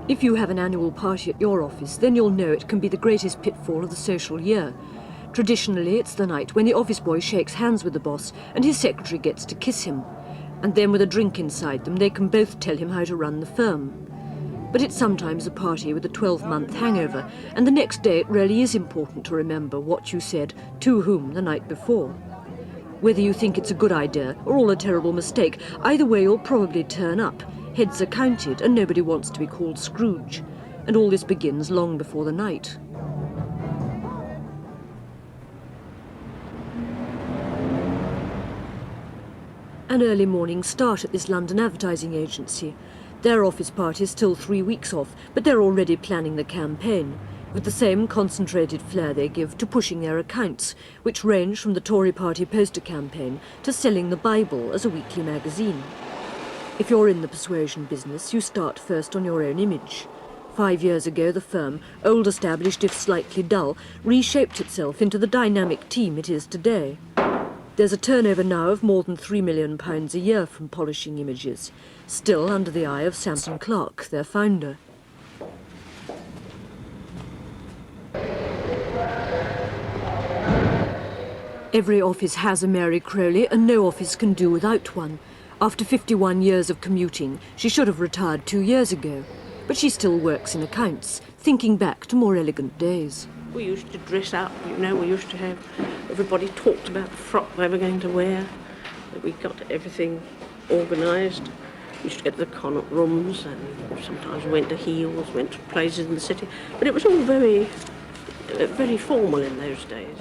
If you have an annual party at your office, then you'll know it can be the greatest pitfall of the social year. Traditionally, it's the night when the office boy shakes hands with the boss and his secretary gets to kiss him. And then with a drink inside them, they can both tell him how to run the firm. But it's sometimes a party with a 12-month hangover, and the next day it really is important to remember what you said to whom the night before. Whether you think it's a good idea or all a terrible mistake, either way you'll probably turn up. Heads are counted and nobody wants to be called Scrooge. And all this begins long before the night. An early morning start at this London advertising agency. Their office party is still 3 weeks off, but they're already planning the campaign, with the same concentrated flair they give to pushing their accounts, which range from the Tory party poster campaign to selling the Bible as a weekly magazine. If you're in the persuasion business, you start first on your own image. 5 years ago, the firm, old established if slightly dull, reshaped itself into the dynamic team it is today. There's a turnover now of more than £3 million a year from polishing images, still under the eye of Samson Clark, their founder. Every office has a Mary Crowley, and no office can do without one. After 51 years of commuting, she should have retired 2 years ago, but she still works in accounts, thinking back to more elegant days. We used to dress up, you know, we used to have, everybody talked about the frock they were going to wear, that we got everything organised. We used to get to the Connaught rooms and sometimes went to heels, went to places in the city, but it was all very formal in those days.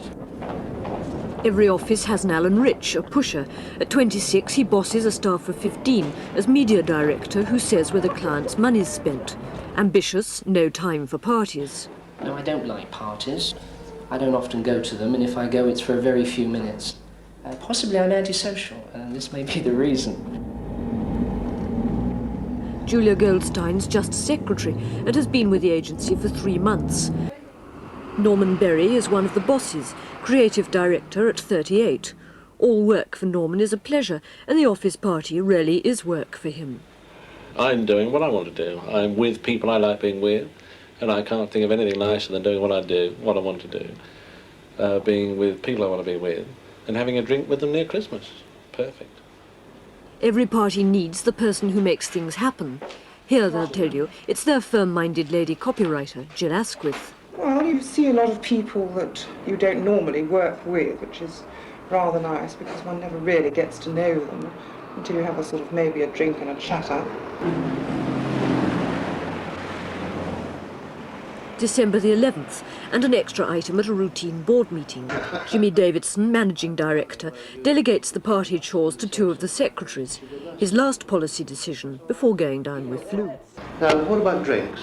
Every office has an Alan Rich, a pusher. At 26, he bosses a staff of 15 as media director who says where the client's money's spent. Ambitious, no time for parties. No, I don't like parties. I don't often go to them, and if I go, it's for a very few minutes. Possibly I'm antisocial, and this may be the reason. Julia Goldstein's just secretary and has been with the agency for 3 months. Norman Berry is one of the bosses, creative director at 38. All work for Norman is a pleasure, and the office party really is work for him. I'm doing what I want to do. I'm with people I like being with, and I can't think of anything nicer than doing what I do, what I want to do. Being with people I want to be with, and having a drink with them near Christmas. Perfect. Every party needs the person who makes things happen. Here, they'll tell you, it's their firm-minded lady copywriter, Jill Asquith. Well, you see a lot of people that you don't normally work with, which is rather nice because one never really gets to know them until you have a sort of maybe a drink and a chatter. December the 11th, and an extra item at a routine board meeting. Jimmy Davidson, managing director, delegates the party chores to 2 of the secretaries, his last policy decision before going down with flu. Now, what about drinks?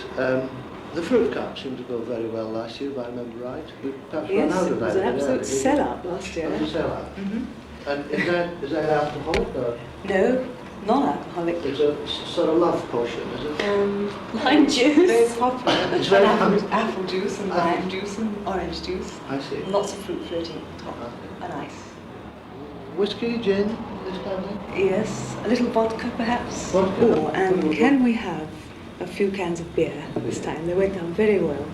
The fruit cup seemed to go very well last year, if I remember right. We perhaps ran out of that. Yes, it was an absolute sell-out last year. It was a sell-out. Mm-hmm. And is that alcoholic or? No, non-alcoholic. It's a sort of love potion, is it? Lime juice. Very popular. It's very apple juice and lime juice and orange juice. I see. Lots of fruit floating on top. And ice. Whiskey, gin, this kind of thing? Yes, a little vodka perhaps. Vodka. Oh, and can we have a few cans of beer this time? They went down very well.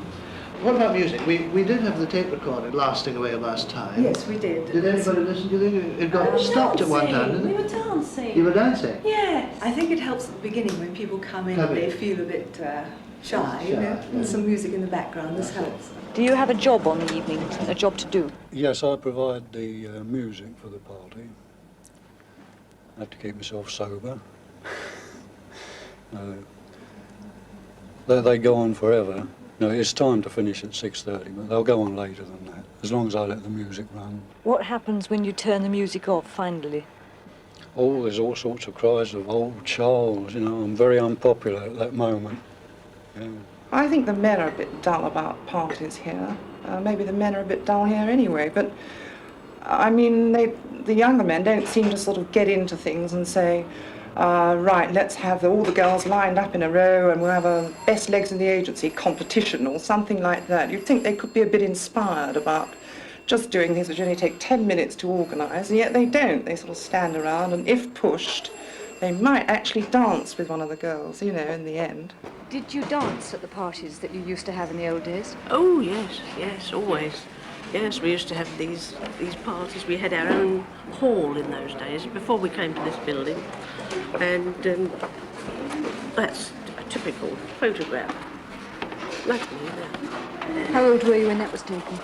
What about music? We did have the tape recorded lasting away last time. Yes, we did. Did anybody listen? Do you think it got stopped at one time, didn't it? We were dancing. You were dancing? Yes. I think it helps at the beginning when people come in and they feel a bit shy, you know, and some music in the background. This helps. Do you have a job on the evening, a job to do? Yes, I provide the music for the party. I have to keep myself sober. They go on forever. No, it's time to finish at 6:30, but they'll go on later than that, as long as I let the music run. What happens when you turn the music off, finally? Oh, there's all sorts of cries of old Charles, you know, I'm very unpopular at that moment. Yeah. I think the men are a bit dull about parties here. Maybe the men are a bit dull here anyway, but I mean, the younger men don't seem to sort of get into things and say, right, let's have all the girls lined up in a row and we'll have a best legs in the agency competition or something like that. You'd think they could be a bit inspired about just doing things which only take 10 minutes to organise, and yet they don't. They sort of stand around and, if pushed, They might actually dance with one of the girls, you know, in the end. Did you dance at the parties that you used to have in the old days? Oh, yes, yes, always. Yes, we used to have these parties. We had our own hall in those days, before we came to this building. And that's a typical photograph. Luckily, How old were you when that was taken?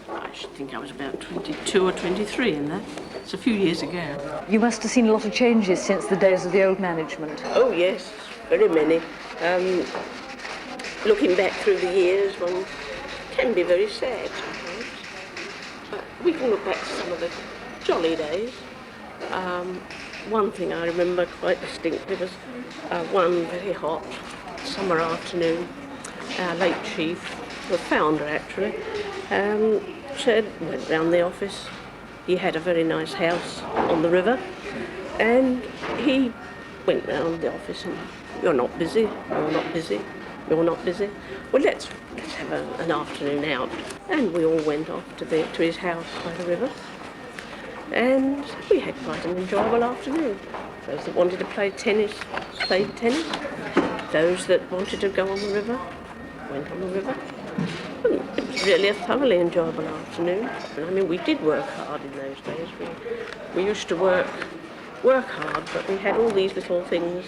I should think I was about 22 or 23 in that. It's a few years ago. You must have seen a lot of changes since the days of the old management. Oh, yes, very many. Looking back through the years, one can be very sad sometimes. But we can look back to some of the jolly days. One thing I remember quite distinctly was one very hot summer afternoon. Our late chief, the founder actually, went round the office. He had a very nice house on the river, and he went round the office and, "You're not busy, you're not busy, you're not busy. Well, let's have an afternoon out." And we all went off to his house by the river, and we had quite an enjoyable afternoon. Those that wanted to play tennis played tennis. Those that wanted to go on the river went on the river. It was really a thoroughly enjoyable afternoon. And I mean, we did work hard in those days. We used to work hard, but we had all these little things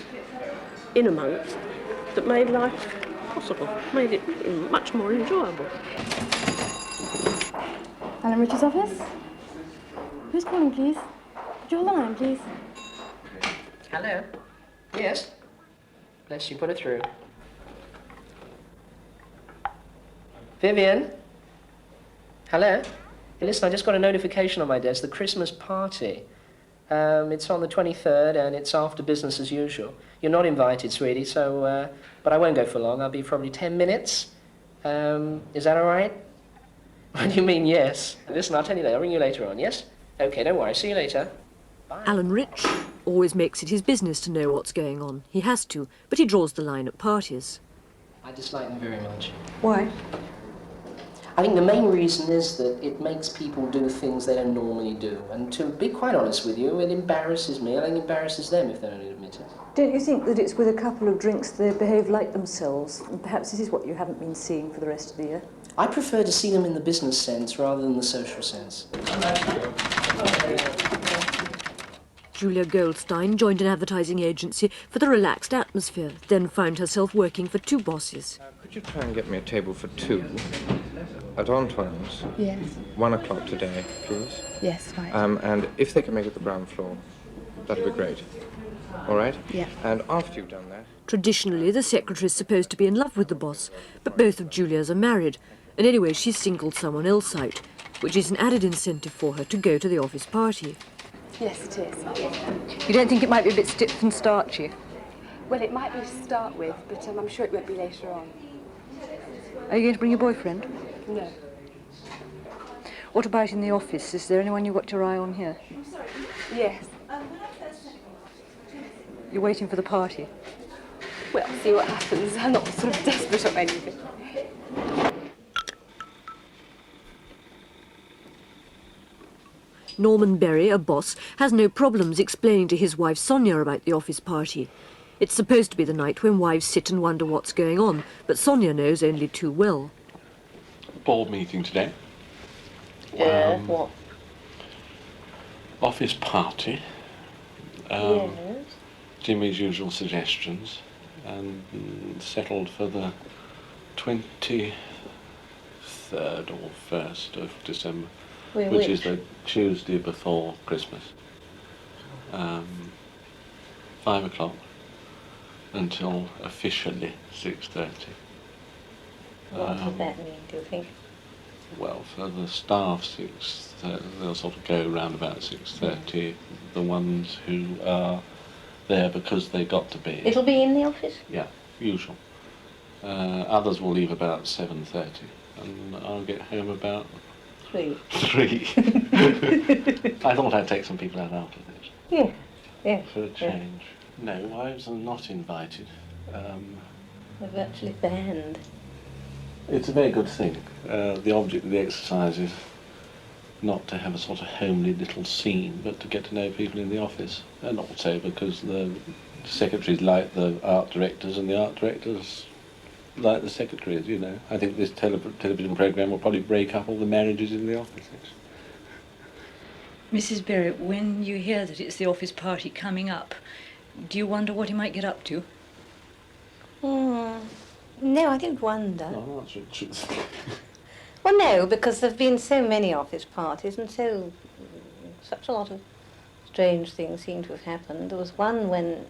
in amongst that made life possible, made it much more enjoyable. Alan Richards' office? Who's calling, please? Could you hold the line, please? Hello? Yes? Bless you, put it through. Vivian? Hello? Hey, listen, I just got a notification on my desk, the Christmas party. It's on the 23rd and it's after business as usual. You're not invited, sweetie, so, but I won't go for long. I'll be probably 10 minutes. Is that all right? What do you mean, yes? Listen, I'll tell you later. I'll ring you later on, yes? Okay, don't worry. See you later. Bye. Alan Rich always makes it his business to know what's going on. He has to, but he draws the line at parties. I dislike them very much. Why? I think the main reason is that it makes people do things they don't normally do. And to be quite honest with you, it embarrasses me. I think it embarrasses them if they don't admit it. Don't you think that it's with a couple of drinks they behave like themselves? And perhaps this is what you haven't been seeing for the rest of the year? I prefer to see them in the business sense rather than the social sense. Julia Goldstein joined an advertising agency for the relaxed atmosphere, then found herself working for two bosses. Could you try and get me a table for two at Antoine's? Yes. 1 o'clock today, please. Yes, right. And if they can make it the ground floor, that'll be great. All right? Yeah. And after you've done that... Traditionally, the secretary is supposed to be in love with the boss, but both of Julia's are married, and anyway, she's singled someone else out, which is an added incentive for her to go to the office party. Yes, it is. You don't think it might be a bit stiff and starchy? Well, it might be to start with, but I'm sure it won't be later on. Are you going to bring your boyfriend? No. What about in the office? Is there anyone you've got your eye on here? Yes. You're waiting for the party? Well, see what happens. I'm not sort of desperate or anything. Norman Berry, a boss, has no problems explaining to his wife Sonia about the office party. It's supposed to be the night when wives sit and wonder what's going on, but Sonia knows only too well. Board meeting today. What? Office party. Yes. Jimmy's usual suggestions, and settled for the 23rd or 1st of December, which is the Tuesday before Christmas. 5 o'clock until officially 6:30. What does that mean, do you think? Well, for the staff, they'll sort of go round about 6:30. The ones who are there because they got to be. It'll be in the office? Yeah, usual. Others will leave about 7:30, and I'll get home about 3. 3. I thought I'd take some people out after this. Yeah, yeah. For a change. No, wives are not invited. They're virtually banned. It's a very good thing. The object of the exercise is not to have a sort of homely little scene, but to get to know people in the office, and also because the secretaries like the art directors and the art directors like the secretaries, you know. I think this television programme will probably break up all the marriages in the office. Mrs. Berry, when you hear that it's the office party coming up, do you wonder what he might get up to? No, I don't wonder. Oh, that's true. Well, no, because there have been so many office parties and such a lot of strange things seem to have happened. There was one when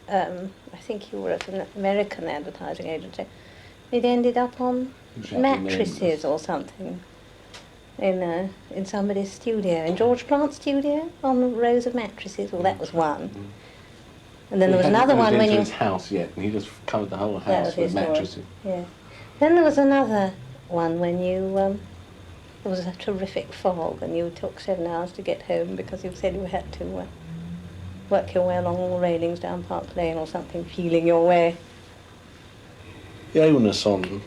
I think you were at an American advertising agency. It ended up on mattresses or something in somebody's studio, in George Plant's studio, on rows of mattresses. Well, that was one. And then there was another one when you... his house yet, and he just covered the whole house with mattresses. Yeah. Then there was another one when you... there was a terrific fog and you took 7 hours to get home because you said you had to work your way along all the railings down Park Lane or something, feeling your way. The onus on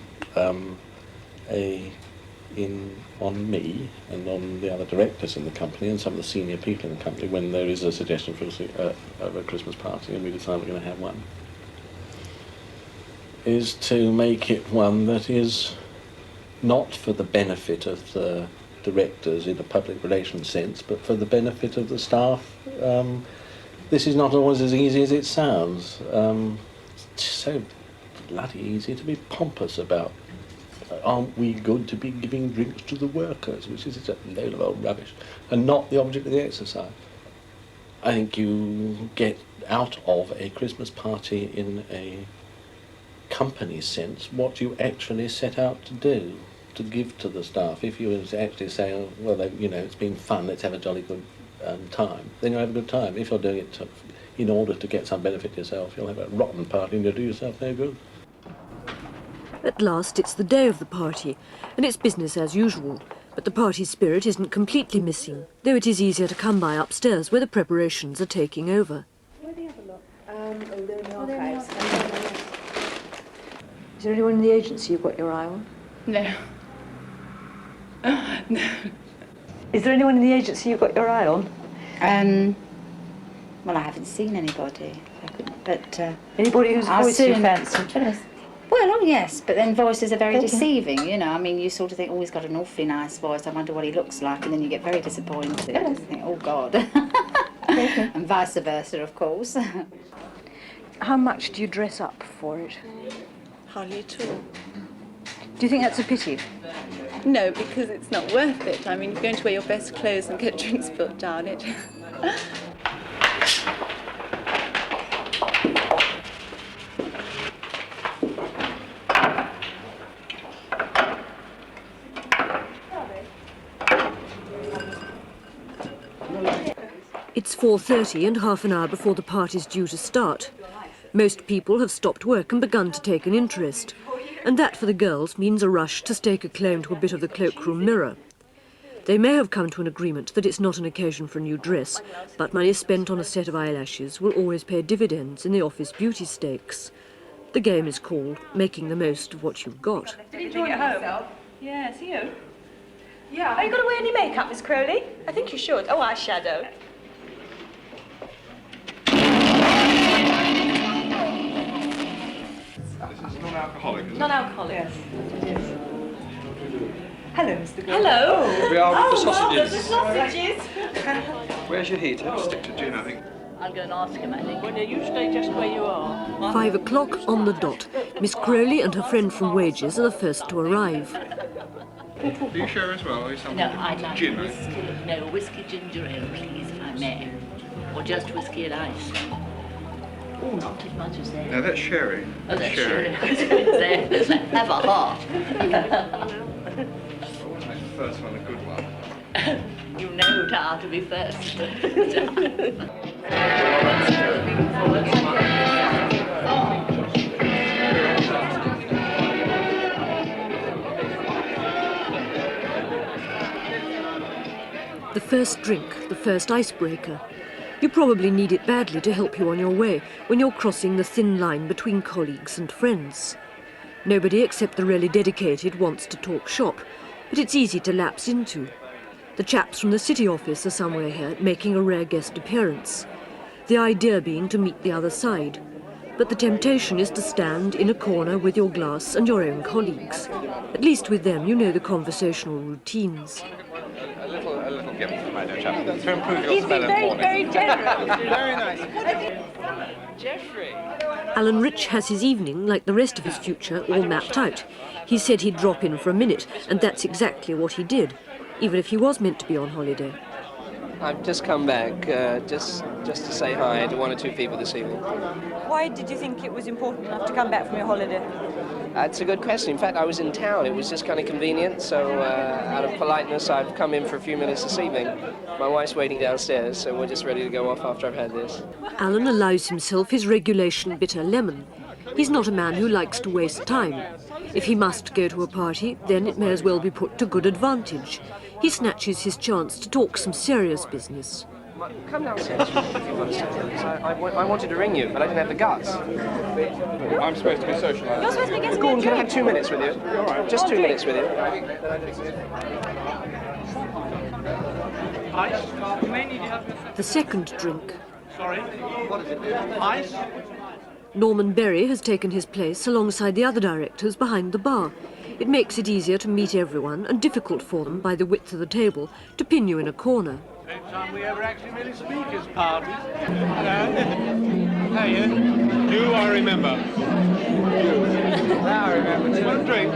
on me and on the other directors in the company and some of the senior people in the company when there is a suggestion for of a Christmas party and we decide we're going to have one, is to make it one that is not for the benefit of the directors in a public relations sense, but for the benefit of the staff. This is not always as easy as it sounds. It's so bloody easy to be pompous about, aren't we good to be giving drinks to the workers, which is a load of old rubbish, and not the object of the exercise. I think you get out of a Christmas party in a company sense what you actually set out to do, to give to the staff. If you actually say, oh, well, you know, it's been fun, let's have a jolly good time, then you'll have a good time. If you're doing it in order to get some benefit to yourself, you'll have a rotten party and you'll do yourself no good. At last, it's the day of the party, and it's business as usual. But the party spirit isn't completely missing, though it is easier to come by upstairs where the preparations are taking over. Where do you have a look? They're in the archives. Is there anyone in the agency you've got your eye on? No. No. Is there anyone in the agency you've got your eye on? Well, I haven't seen anybody, but... anybody whose voice you fancy? Well, oh yes, but then voices are very deceiving, you know. I mean, you sort of think, oh, he's got an awfully nice voice, I wonder what he looks like, and then you get very disappointed. You think, oh, God. And vice versa, of course. How much do you dress up for it? Hardly at all. Do you think that's a pity? No, because it's not worth it. I mean, you're going to wear your best clothes and get drinks put down it. It's 4:30 and half an hour before the party's due to start. Most people have stopped work and begun to take an interest. And that for the girls means a rush to stake a claim to a bit of the cloakroom mirror. They may have come to an agreement that it's not an occasion for a new dress, but money spent on a set of eyelashes will always pay dividends in the office beauty stakes. The game is called making the most of what you've got. Did you enjoy yourself? Yes, you? Yeah. Are you going to wear any makeup, Miss Crowley? I think you should. Oh, eyeshadow. This is non-alcoholic, isn't it? Non-alcoholic. Yes. Hello, Mr. Gordon. Hello. Here we are with the sausages. The sausages. Where's your heater? Stick to gin, I think. I'll go and ask him, I think. Well, you stay just where you are. 5 o'clock on the dot. Miss Crowley and her friend from Wages are the first to arrive. Do you share as well? Or is No, I'd like gin, whiskey ginger ale, please, if I may. Or just whiskey and ice. Oh, not as much as that. No, that's sherry. Oh, that's sherry. Have a heart. Always make the first one a good one. You know how to be first. The first drink, the first icebreaker. You probably need it badly to help you on your way when you're crossing the thin line between colleagues and friends. Nobody except the really dedicated wants to talk shop, but it's easy to lapse into. The chaps from the city office are somewhere here, making a rare guest appearance. The idea being to meet the other side. But the temptation is to stand in a corner with your glass and your own colleagues. At least with them, you know the conversational routines. A little gift, my dear chap, to improve your He's smell been in the very, morning. very generous. Very nice. Geoffrey! Alan Rich has his evening, like the rest of his future, all mapped out. He said he'd drop in for a minute, and that's exactly what he did, even if he was meant to be on holiday. I've just come back, just to say hi to one or two people this evening. Why did you think it was important enough to come back from your holiday? It's a good question. In fact, I was in town. It was just kind of convenient, so out of politeness, I've come in for a few minutes this evening. My wife's waiting downstairs, so we're just ready to go off after I've had this. Alan allows himself his regulation bitter lemon. He's not a man who likes to waste time. If he must go to a party, then it may as well be put to good advantage. He snatches his chance to talk some serious business. Come downstairs if you want to stay. I wanted to ring you, but I didn't have the guts. I'm supposed to be socialising. You're supposed to be getting Gordon, a can I drink. have 2 minutes with you? All right. Just 2 minutes with you. The second drink. Sorry? What is it? Ice? Norman Berry has taken his place alongside the other directors behind the bar. It makes it easier to meet everyone and difficult for them, by the width of the table, to pin you in a corner. Same time we ever actually really speak as parties. Hello. How are you? You, I remember. Now I remember. Do you want a drink?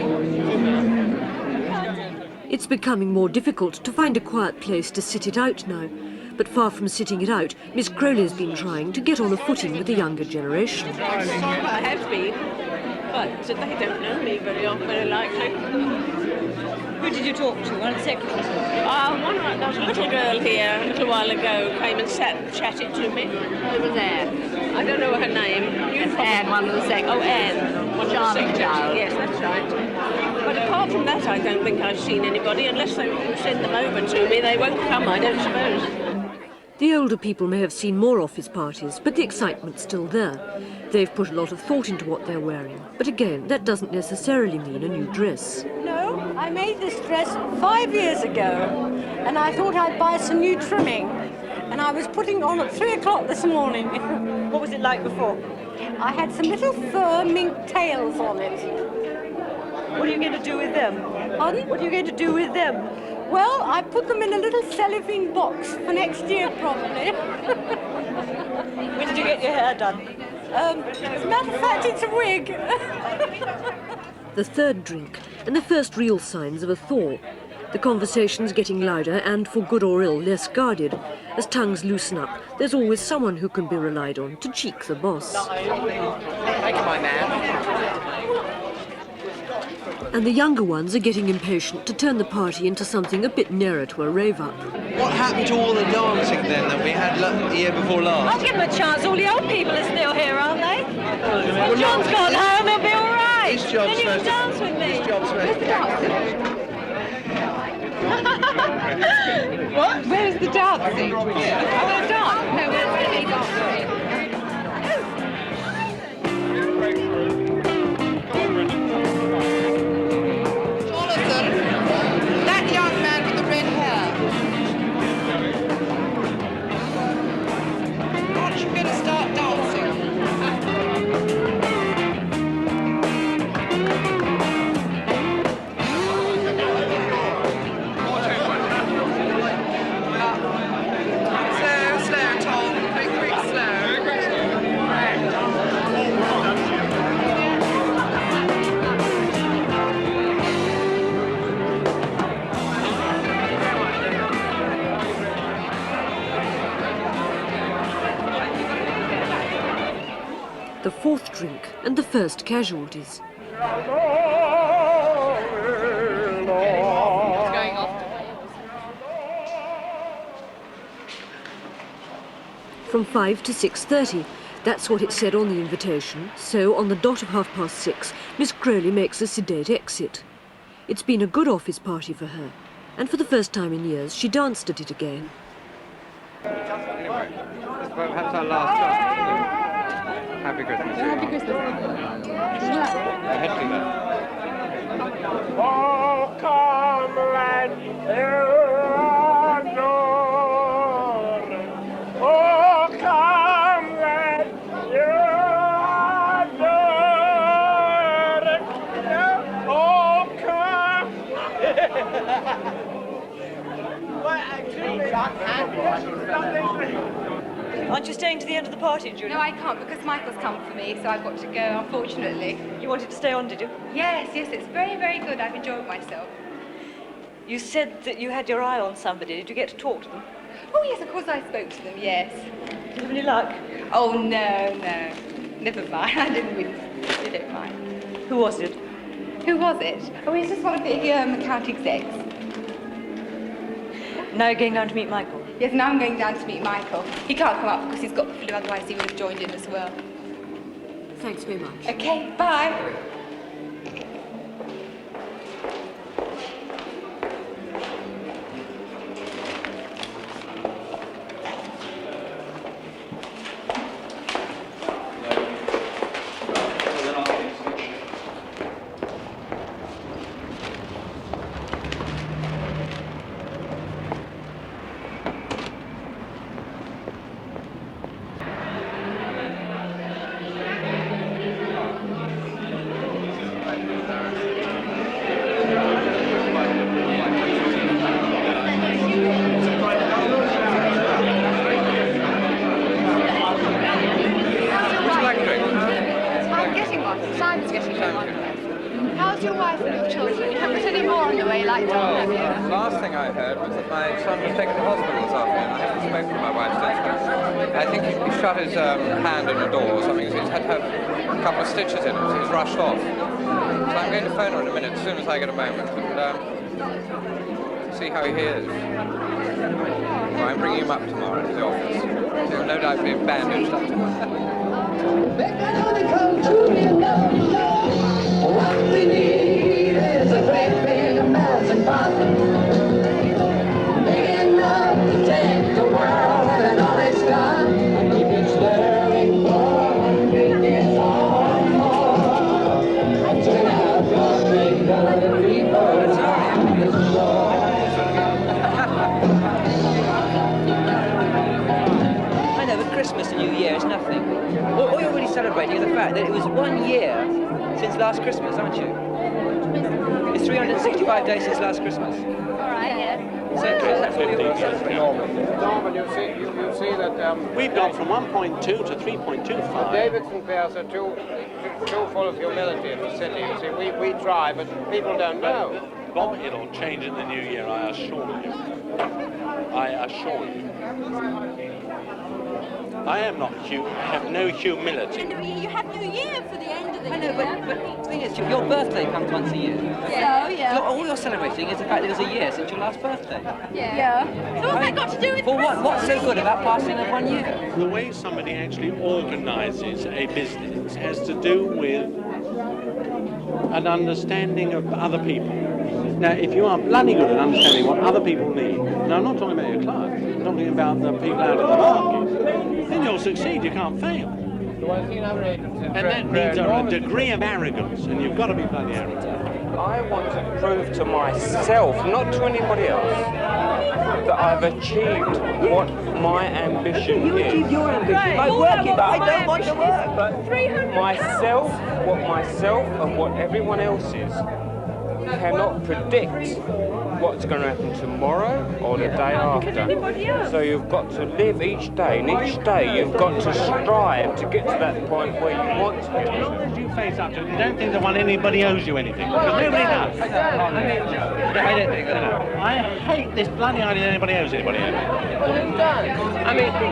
It's becoming more difficult to find a quiet place to sit it out now. But far from sitting it out, Miss Crowley's been trying to get on a footing with the younger generation. I have been, but they don't know me very often, very likely. Who did you talk to? One of the secretaries? There was a little girl here a little while ago, came and sat and chatted to me. Over there. I don't know her name. Anne, one of the secretaries. Oh, Anne. One of the Charming secretaries. child. Yes, that's right. But apart from that, I don't think I've seen anybody. Unless they send them over to me, they won't come, I don't suppose. The older people may have seen more office parties, but the excitement's still there. They've put a lot of thought into what they're wearing. But again, that doesn't necessarily mean a new dress. No, I made this dress 5 years ago, and I thought I'd buy some new trimming. And I was putting it on at 3 o'clock this morning. What was it like before? I had some little fur mink tails on it. What are you going to do with them? Pardon? What are you going to do with them? Well, I put them in a little cellophane box for next year, probably. When did you get your hair done? As a matter of fact, it's a wig. The third drink, and the first real signs of a thaw. The conversation's getting louder and, for good or ill, less guarded. As tongues loosen up, there's always someone who can be relied on to cheek the boss. Thank you, my man. And the younger ones are getting impatient to turn the party into something a bit nearer to a rave-up. What happened to all the dancing then that we had the year before last? I'll give them a chance. All the old people are still here, aren't they? Well, John's gone home, they'll be all right. This job's Then you can supposed to- dance with me. This job's supposed to What? Where's the dancing? I want to dance. No, where's the dancing? That young man with the red hair. Aren't you going to start dancing? Slow, Tom. Quick, slow. The fourth drink and the first casualties. From 5 to 6:30. That's what it said on the invitation. So, on the dot of 6:30, Miss Crowley makes a sedate exit. It's been a good office party for her. And for the first time in years, she danced at it again. Anyway, that's perhaps our last chance. Happy Christmas. Happy Christmas. Head cleaner. Oh, comrade, Aren't you staying to the end of the party, Julie? No, I can't because Michael's come for me, so I've got to go, unfortunately. You wanted to stay on, did you? Yes, it's very, very good. I've enjoyed myself. You said that you had your eye on somebody. Did you get to talk to them? Oh, yes, of course I spoke to them, yes. Did you have any luck? Oh, no. Never mind. I didn't really. I don't mind. Who was it? Who was it? Oh, he's just one of the county execs. Now you're going down to meet Michael? Yes, now I'm going down to meet Michael. He can't come up because he's got the flu, otherwise he would have joined in as well. Thanks very much. Okay, bye. How's your wife and your children? You haven't got any more on the way like John, have you? The last thing I heard was that my son was taken to hospital this afternoon. I haven't spoken to my wife since. I think he shut his hand in a door or something. He's had to have a couple of stitches in it. So he's rushed off. So I'm going to phone her in a minute as soon as I get a moment and see how he is. So I'm bringing him up tomorrow to the office. So he'll no doubt be bandaged up to What we need is a great big amazing pot, big enough to take the world and all it's got, and keep it stirring for it's all more. Turn out your big reapers on the shore. I know, but Christmas and New Year is nothing. All you're really celebrating is the fact that it was 1 year since last Christmas, aren't you? It's 365 days since last Christmas. All right, yeah. So that's what we're celebrating. Norman, you see that... We've gone from 1.2 to 3.25. The Davidson pairs are too full of humility and silly. You see, we try, but people don't know. Bob, it'll change in the new year, I assure you. I assure you. I am not have no humility. You have New Year for the end of the year. I know, but the thing is, your birthday comes once a year. Yeah. Yeah. All you're celebrating is the fact that it was a year since your last birthday. Yeah. So what's that got to do with Christmas? What's so good about passing of 1 year? The way somebody actually organises a business has to do with an understanding of other people. Now, if you are bloody good at understanding what other people need, now I'm not talking about your clients, I'm talking about the people out in the market, then you'll succeed, you can't fail. And that needs a degree of arrogance, and you've got to be bloody arrogant. I want to prove to myself, not to anybody else, that I've achieved what my ambition is. You achieved your ambition by working, but I don't want to work. But myself and what everyone else is cannot predict what's going to happen tomorrow or the day after. So you've got to live each day, and each day you've got to strive to get to that point where you want to get. As long as you face up to it, you don't think that anybody owes you anything. Because nobody does. I hate this bloody idea that anybody owes anybody anything. Well, who does? I mean, who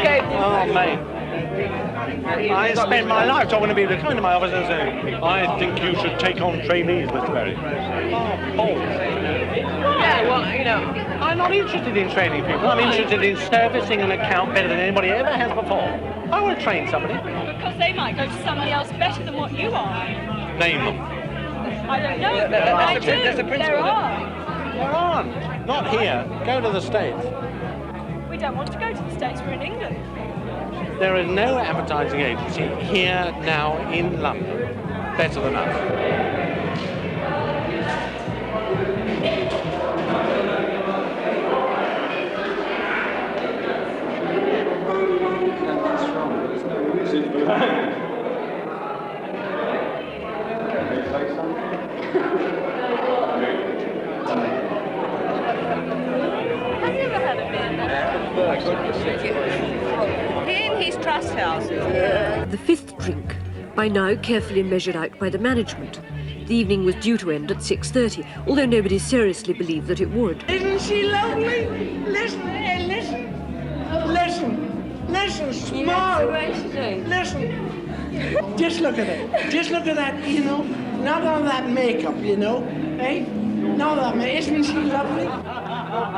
gave you... Oh, mate. I spent my life talking to people, coming to my office and saying, I think you should take on trainees, Mr. Berry. Yeah, well, you know... I'm not interested in training people. I'm interested in servicing an account better than anybody ever has before. I want to train somebody. Because they might go to somebody else better than what you are. Name them. I don't know, but I do. There are. There aren't. Not here. Go to the States. We don't want to go to the States. We're in England. There is no advertising agency here now in London better than us. Have you ever had a He in his trust house. The fifth drink, by now carefully measured out by the management. The evening was due to end at 6:30, although nobody seriously believed that it would. Isn't she lovely? Listen, hey, listen. Listen. Listen, smile. Listen. Just look at it. Just look at that, you know. Not all that makeup, you know. Eh? Not that makeup. Isn't she lovely?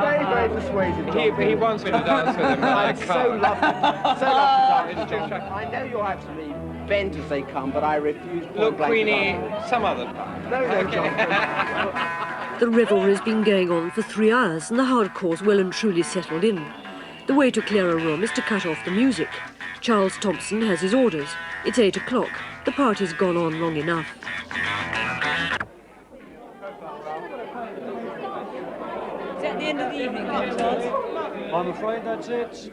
Very, very persuasive. He wants me to dance with him. It's so lovely. So lovely to dance. I know you'll have to be bent as they come, but I refuse. Look, Queenie, some other time. No, John. The revelry's been going on for 3 hours and the hardcore's well and truly settled in. The way to clear a room is to cut off the music. Charles Thompson has his orders. It's 8 o'clock. The party's gone on long enough. Is that the end of the evening then, Charles? I'm afraid that's it.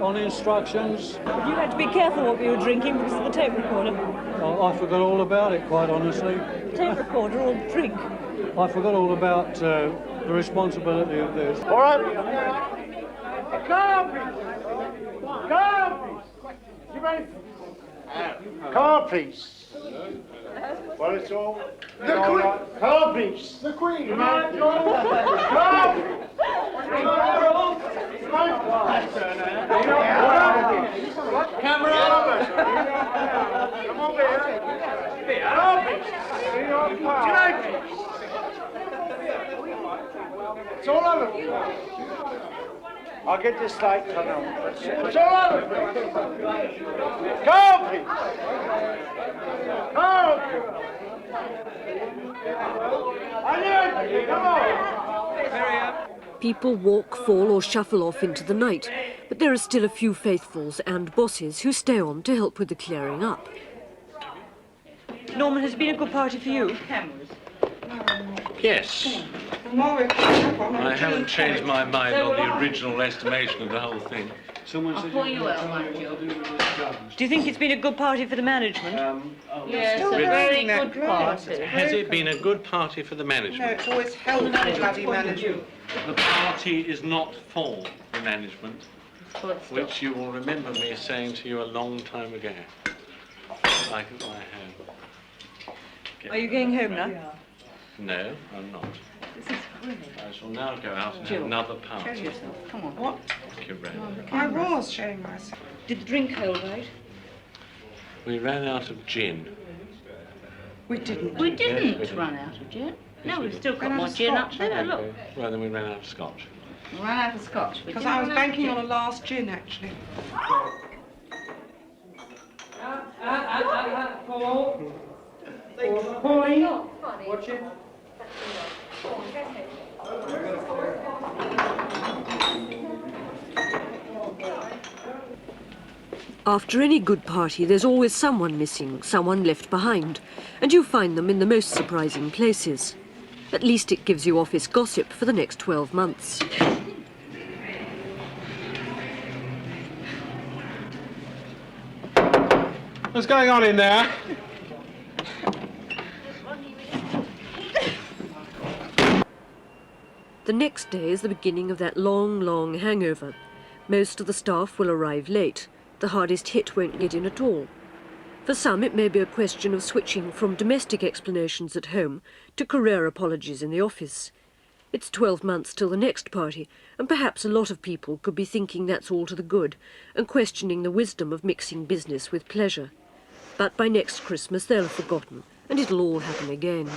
On instructions. You had to be careful what you were drinking because of the tape recorder. I forgot all about it, quite honestly. Tape recorder or drink? I forgot all about the responsibility of this. All right. Come on, please. Come on, please. You ready? Come on, please. Well, it's all. The Queen. Come on, please. The Queen. Come on, John. Come on. Camera over. Come on, Bear. Come on, please. It's all over. I'll get this light turned on. It's all over. Go, please. Go. I knew it. Come on. Hurry up. People walk, fall or shuffle off into the night, but there are still a few faithfuls and bosses who stay on to help with the clearing up. Norman, has it been a good party for you? Yes. I haven't changed my mind on the original estimation of the whole thing. I'll pull you out, Michael. Do you think it's been a good party for the management? Yes, a very good party. Has it been a good party for the management? No, it's always helpful bloody management. The party is not for the management, which you will remember me saying to you a long time ago. I have. Are you going home now? No, I'm not. This is brilliant. I shall now go out and have another party. Show yourself. Come on. What? Thank you, Ray. I was showing myself. Did the drink hold right? We ran out of gin. We didn't. We didn't Yes, we did. run out of gin. No, we've we still did. got more gin up there, look. Well, then we ran out of scotch. We ran out of scotch. We Because didn't I was run out of banking gin. on a last gin, actually. Pauline. Watch it. After any good party, there's always someone missing, someone left behind, and you find them in the most surprising places. At least it gives you office gossip for the next 12 months. What's going on in there? The next day is the beginning of that long, long hangover. Most of the staff will arrive late. The hardest hit won't get in at all. For some, it may be a question of switching from domestic explanations at home to career apologies in the office. It's 12 months till the next party, and perhaps a lot of people could be thinking that's all to the good and questioning the wisdom of mixing business with pleasure. But by next Christmas, they'll have forgotten, and it'll all happen again.